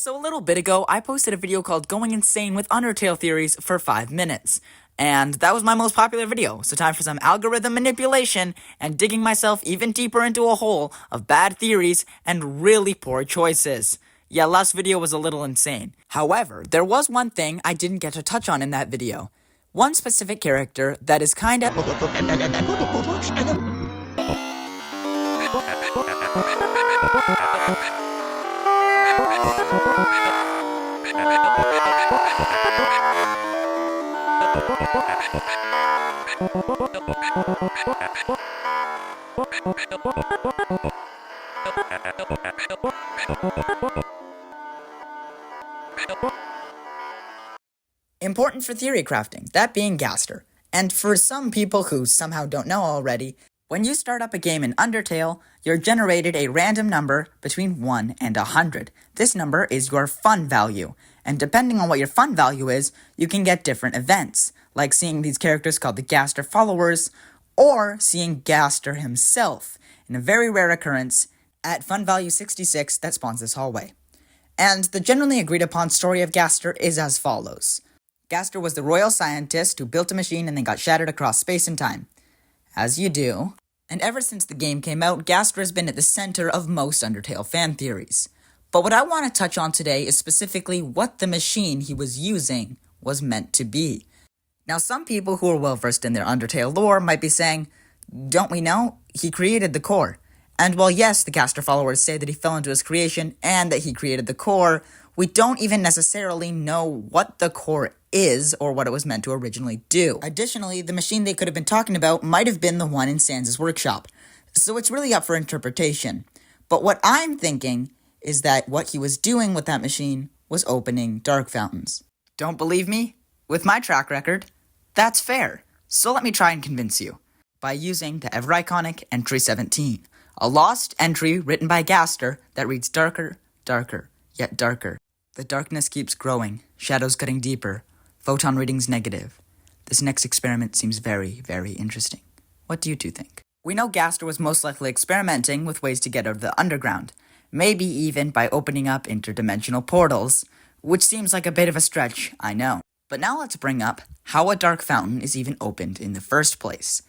So a little bit ago, I posted a video called Going Insane with Undertale Theories for 5 minutes. And that was my most popular video, so time for some algorithm manipulation and digging myself even deeper into a hole of bad theories and really poor choices. Yeah, last video was a little insane. However, there was one thing I didn't get to touch on in that video. One specific character that is kinda... important for theory crafting, that being Gastr. And for some people who somehow don't know already, when you start up a game in Undertale, you're generated a random number between 1 and 100. This number is your fun value, and depending on what your fun value is, you can get different events, like seeing these characters called the Gastr followers, or seeing Gastr himself, in a very rare occurrence, at fun value 66 that spawns this hallway. And the generally agreed upon story of Gastr is as follows. Gastr was the royal scientist who built a machine and then got shattered across space and time. As you do. And ever since the game came out, Gastr has been at the center of most Undertale fan theories. But what I want to touch on today is specifically what the machine he was using was meant to be. Now, some people who are well versed in their Undertale lore might be saying, don't we know? He created the core. And while yes, the Gastr followers say that he fell into his creation and that he created the core, we don't even necessarily know what the core is or what it was meant to originally do. Additionally, the machine they could have been talking about might have been the one in Sans' workshop. So it's really up for interpretation. But what I'm thinking is that what he was doing with that machine was opening dark fountains. Don't believe me? With my track record, that's fair. So let me try and convince you. By using the ever iconic Entry 17, a lost entry written by Gastr that reads darker, darker, yet darker. The darkness keeps growing, shadows cutting deeper, photon readings negative. This next experiment seems very, very interesting. What do you two think? We know Gastr was most likely experimenting with ways to get out of the underground, maybe even by opening up interdimensional portals, which seems like a bit of a stretch, I know. But now let's bring up how a dark fountain is even opened in the first place.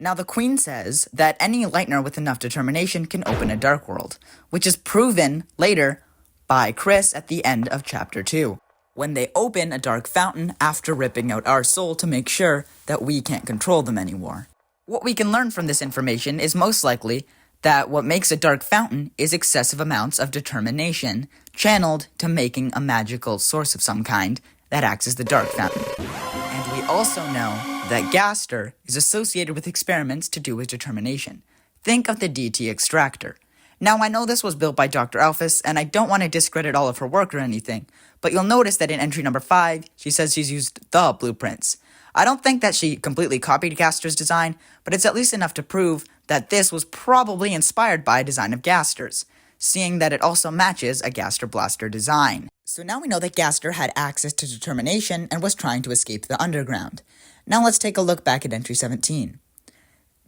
Now the Queen says that any Lightner with enough determination can open a dark world, which is proven later by Chris at the end of Chapter 2, when they open a dark fountain after ripping out our soul to make sure that we can't control them anymore. What we can learn from this information is most likely that what makes a dark fountain is excessive amounts of determination channeled to making a magical source of some kind that acts as the dark fountain. And we also know that Gastr is associated with experiments to do with determination. Think of the DT extractor. Now, I know this was built by Dr. Alphys, and I don't want to discredit all of her work or anything, but you'll notice that in entry number 5, she says she's used the blueprints. I don't think that she completely copied Gastr's design, but it's at least enough to prove that this was probably inspired by a design of Gastr's, seeing that it also matches a Gastr Blaster design. So now we know that Gastr had access to determination and was trying to escape the underground. Now let's take a look back at entry 17.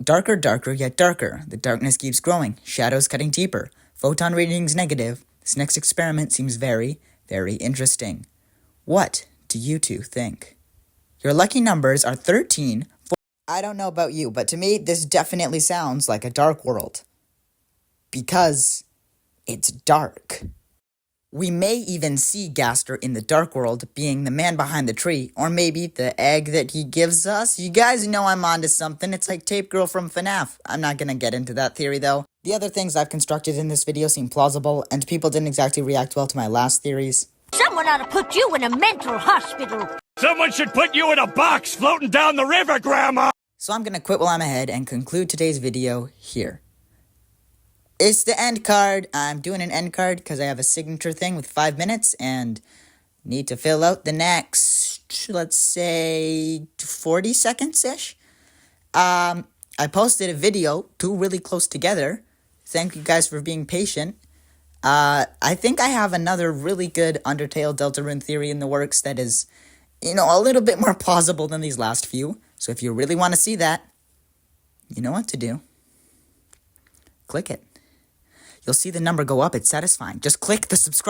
Darker, darker, yet darker. The darkness keeps growing. Shadows cutting deeper. Photon readings negative. This next experiment seems very, very interesting. What do you two think? Your lucky numbers are 13. I don't know about you, but to me, this definitely sounds like a dark world. Because it's dark. We may even see Gastr in the dark world being the man behind the tree, or maybe the egg that he gives us. You guys know I'm onto something. It's like Tape Girl from FNAF. I'm not gonna get into that theory though. The other things I've constructed in this video seem plausible, and people didn't exactly react well to my last theories. Someone ought to put you in a mental hospital. Someone should put you in a box floating down the river, Grandma! So I'm gonna quit while I'm ahead and conclude today's video here. It's the end card. I'm doing an end card because I have a signature thing with 5 minutes and need to fill out the next, let's say, 40 seconds-ish. I posted a video, 2 really close together. Thank you guys for being patient. I think I have another really good Undertale Deltarune theory in the works that is, a little bit more plausible than these last few. So if you really want to see that, you know what to do. Click it. You'll see the number go up. It's satisfying. Just click the subscribe.